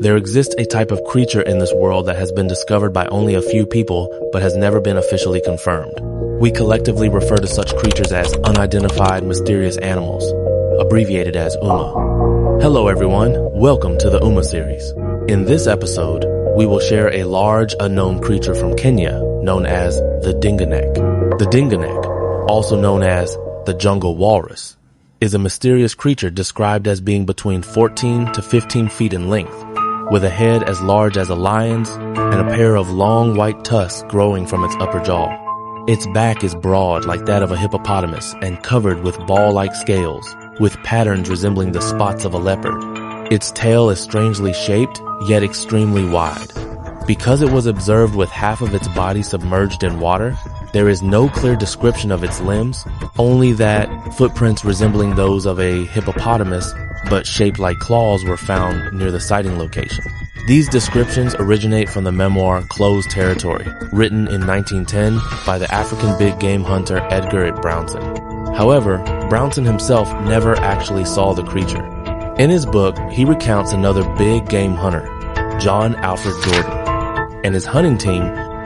There exists a type of creature in this world that has been discovered by only a few people, but has never been officially confirmed. We collectively refer to such creatures as unidentified mysterious animals, abbreviated as UMA. Hello everyone, welcome to the UMA series. In this episode, we will share a large unknown creature from Kenya known as the Dingonek. The Dingonek, also known as the jungle walrus, is a mysterious creature described as being between 14 to 15 feet in length, with a head as large as a lion's and a pair of long white tusks growing from its upper jaw. Its back is broad like that of a hippopotamus and covered with ball-like scales, with patterns resembling the spots of a leopard. Its tail is strangely shaped, yet extremely wide. Because it was observed with half of its body submerged in water, there is no clear description of its limbs, only that footprints resembling those of a hippopotamus but shaped like claws were found near the sighting location. These descriptions originate from the memoir Closed Territory, written in 1910 by the African big game hunter Edgar Brownson. However, Brownson himself never actually saw the creature. In his book, he recounts another big game hunter, John Alfred Jordan, and his hunting team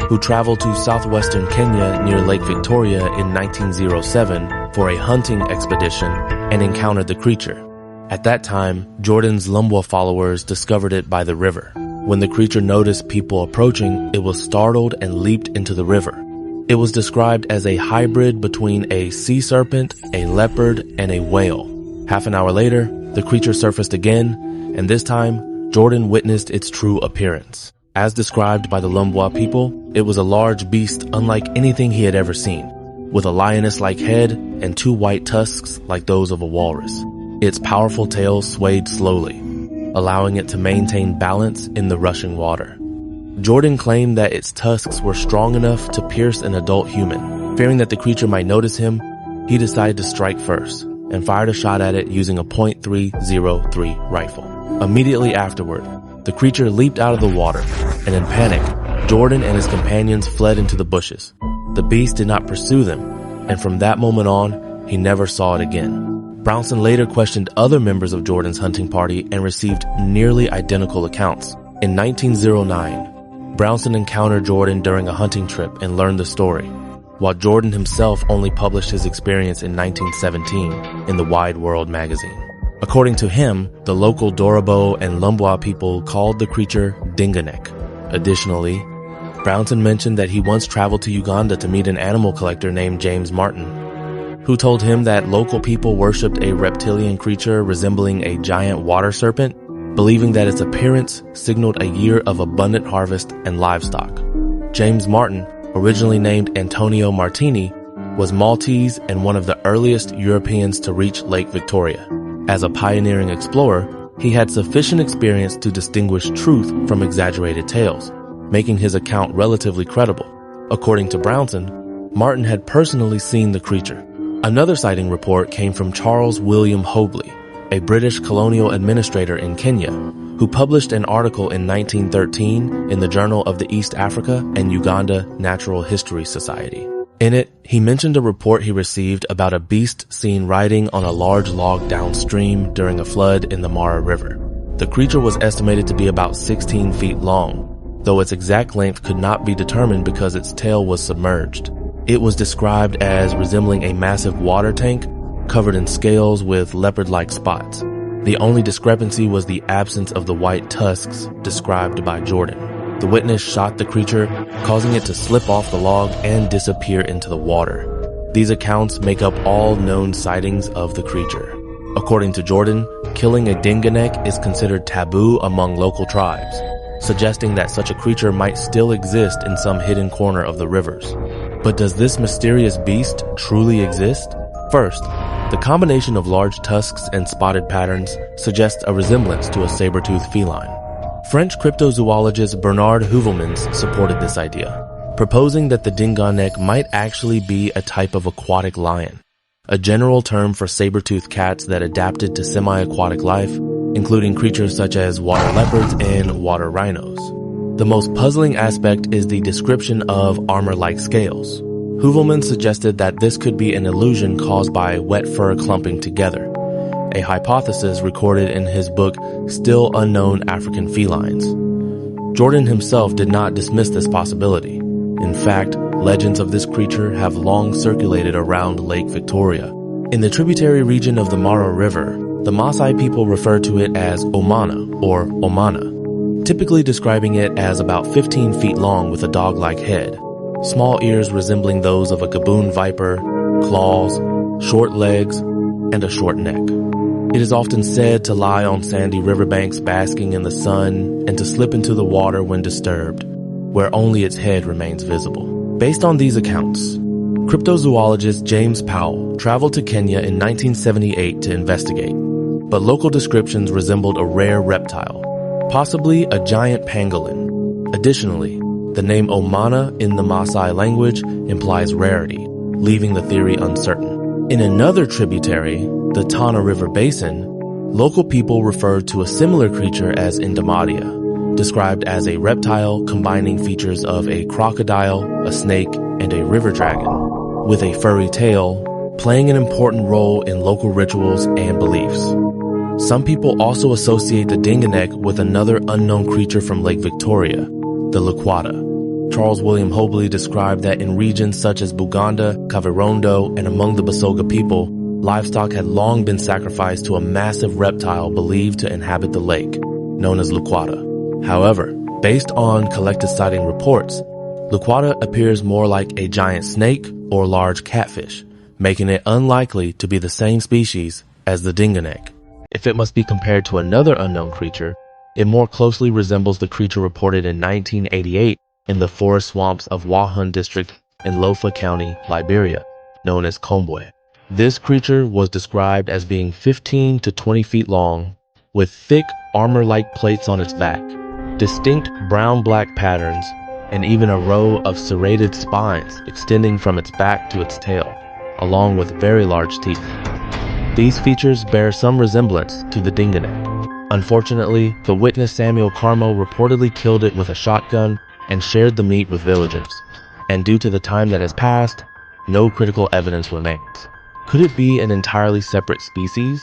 who traveled to southwestern Kenya near Lake Victoria in 1907 for a hunting expedition and encountered the creature. At that time, Jordan's Lumbwa followers discovered it by the river. When the creature noticed people approaching, it was startled and leaped into the river. It was described as a hybrid between a sea serpent, a leopard, and a whale. Half an hour later, the creature surfaced again, and this time, Jordan witnessed its true appearance. As described by the Lumbwa people, it was a large beast unlike anything he had ever seen, with a lioness-like head and two white tusks like those of a walrus. Its powerful tail swayed slowly, allowing it to maintain balance in the rushing water. Jordan claimed that its tusks were strong enough to pierce an adult human. Fearing that the creature might notice him, he decided to strike first and fired a shot at it using a .303 rifle. Immediately afterward, the creature leaped out of the water, and in panic, Jordan and his companions fled into the bushes. The beast did not pursue them, and from that moment on, he never saw it again. Brownson later questioned other members of Jordan's hunting party and received nearly identical accounts. In 1909, Brownson encountered Jordan during a hunting trip and learned the story, while Jordan himself only published his experience in 1917 in the Wide World magazine. According to him, the local Dorabo and Lumbwa people called the creature Dingonek. Additionally, Brownson mentioned that he once traveled to Uganda to meet an animal collector named James Martin, who told him that local people worshipped a reptilian creature resembling a giant water serpent, believing that its appearance signaled a year of abundant harvest and livestock. James Martin, originally named Antonio Martini, was Maltese and one of the earliest Europeans to reach Lake Victoria. As a pioneering explorer, he had sufficient experience to distinguish truth from exaggerated tales, making his account relatively credible. According to Brownson, Martin had personally seen the creature. Another sighting report came from Charles William Hobley, a British colonial administrator in Kenya, who published an article in 1913 in the Journal of the East Africa and Uganda Natural History Society. In it, he mentioned a report he received about a beast seen riding on a large log downstream during a flood in the Mara River. The creature was estimated to be about 16 feet long, though its exact length could not be determined because its tail was submerged. It was described as resembling a massive water tank covered in scales with leopard-like spots. The only discrepancy was the absence of the white tusks described by Jordan. The witness shot the creature, causing it to slip off the log and disappear into the water. These accounts make up all known sightings of the creature. According to Jordan, killing a Dingonek is considered taboo among local tribes, suggesting that such a creature might still exist in some hidden corner of the rivers. But does this mysterious beast truly exist? First, the combination of large tusks and spotted patterns suggests a resemblance to a saber-toothed feline. French cryptozoologist Bernard Heuvelmans supported this idea, proposing that the Dingonek might actually be a type of aquatic lion, a general term for saber-toothed cats that adapted to semi-aquatic life, including creatures such as water leopards and water rhinos. The most puzzling aspect is the description of armor-like scales. Heuvelmans suggested that this could be an illusion caused by wet fur clumping together, a hypothesis recorded in his book Still Unknown African Felines. Jordan himself did not dismiss this possibility. In fact, legends of this creature have long circulated around Lake Victoria. In the tributary region of the Mara River, the Maasai people refer to it as Omana or Omana, typically describing it as about 15 feet long with a dog-like head, small ears resembling those of a gaboon viper, claws, short legs, and a short neck. It is often said to lie on sandy riverbanks basking in the sun and to slip into the water when disturbed, where only its head remains visible. Based on these accounts, cryptozoologist James Powell traveled to Kenya in 1978 to investigate, but local descriptions resembled a rare reptile, possibly a giant pangolin. Additionally, the name Omana in the Maasai language implies rarity, leaving the theory uncertain. In another tributary, the Tana River Basin, local people referred to a similar creature as Indamadia, described as a reptile combining features of a crocodile, a snake, and a river dragon, with a furry tail, playing an important role in local rituals and beliefs. Some people also associate the Dingonek with another unknown creature from Lake Victoria, the Likwata. Charles William Hobley described that in regions such as Buganda, Kavirondo, and among the Basoga people, livestock had long been sacrificed to a massive reptile believed to inhabit the lake, known as Likwata. However, based on collected sighting reports, Likwata appears more like a giant snake or large catfish, making it unlikely to be the same species as the Dingonek. If it must be compared to another unknown creature, it more closely resembles the creature reported in 1988 in the forest swamps of Wahun district in Lofa County, Liberia, known as Kombwe. This creature was described as being 15 to 20 feet long, with thick armor-like plates on its back, distinct brown-black patterns, and even a row of serrated spines extending from its back to its tail, along with very large teeth. These features bear some resemblance to the Dingonek. Unfortunately, the witness Samuel Carmo reportedly killed it with a shotgun and shared the meat with villagers, and due to the time that has passed, no critical evidence remains. Could it be an entirely separate species?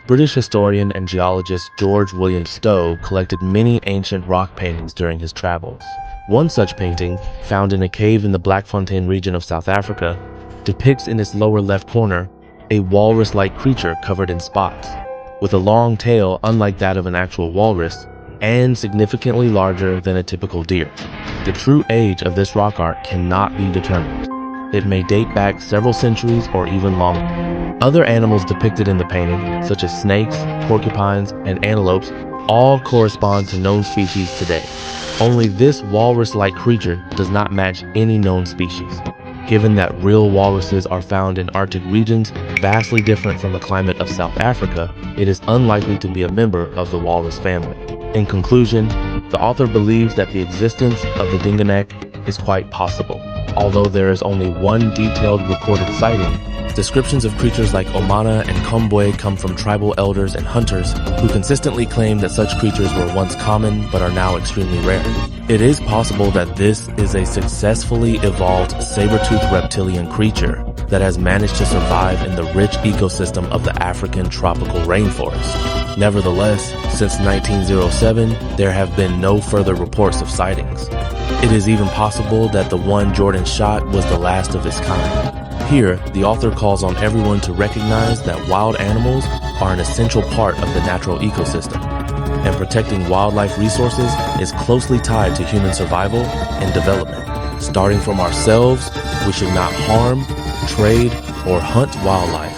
British historian and geologist George William Stowe collected many ancient rock paintings during his travels. One such painting, found in a cave in the Blackfontein region of South Africa, depicts in its lower left corner a walrus-like creature covered in spots, with a long tail unlike that of an actual walrus, and significantly larger than a typical deer. The true age of this rock art cannot be determined. It may date back several centuries or even longer. Other animals depicted in the painting, such as snakes, porcupines, and antelopes, all correspond to known species today. Only this walrus-like creature does not match any known species. Given that real walruses are found in Arctic regions vastly different from the climate of South Africa, it is unlikely to be a member of the walrus family. In conclusion, the author believes that the existence of the Dingonek is quite possible. Although there is only one detailed recorded sighting, descriptions of creatures like Omana and Kombwe come from tribal elders and hunters who consistently claim that such creatures were once common but are now extremely rare. It is possible that this is a successfully evolved saber-toothed reptilian creature that has managed to survive in the rich ecosystem of the African tropical rainforest. Nevertheless, since 1907, there have been no further reports of sightings. It is even possible that the one Jordan shot was the last of its kind. Here, the author calls on everyone to recognize that wild animals are an essential part of the natural ecosystem, and protecting wildlife resources is closely tied to human survival and development. Starting from ourselves, we should not harm, trade, or hunt wildlife,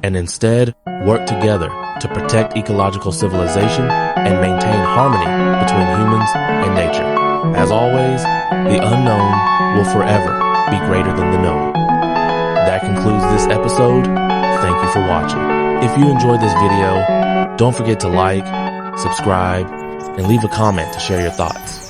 and instead work together to protect ecological civilization and maintain harmony between humans and nature. As always, the unknown will forever be greater than the known. That concludes this episode. Thank you for watching. If you enjoyed this video, don't forget to like, subscribe, and leave a comment to share your thoughts.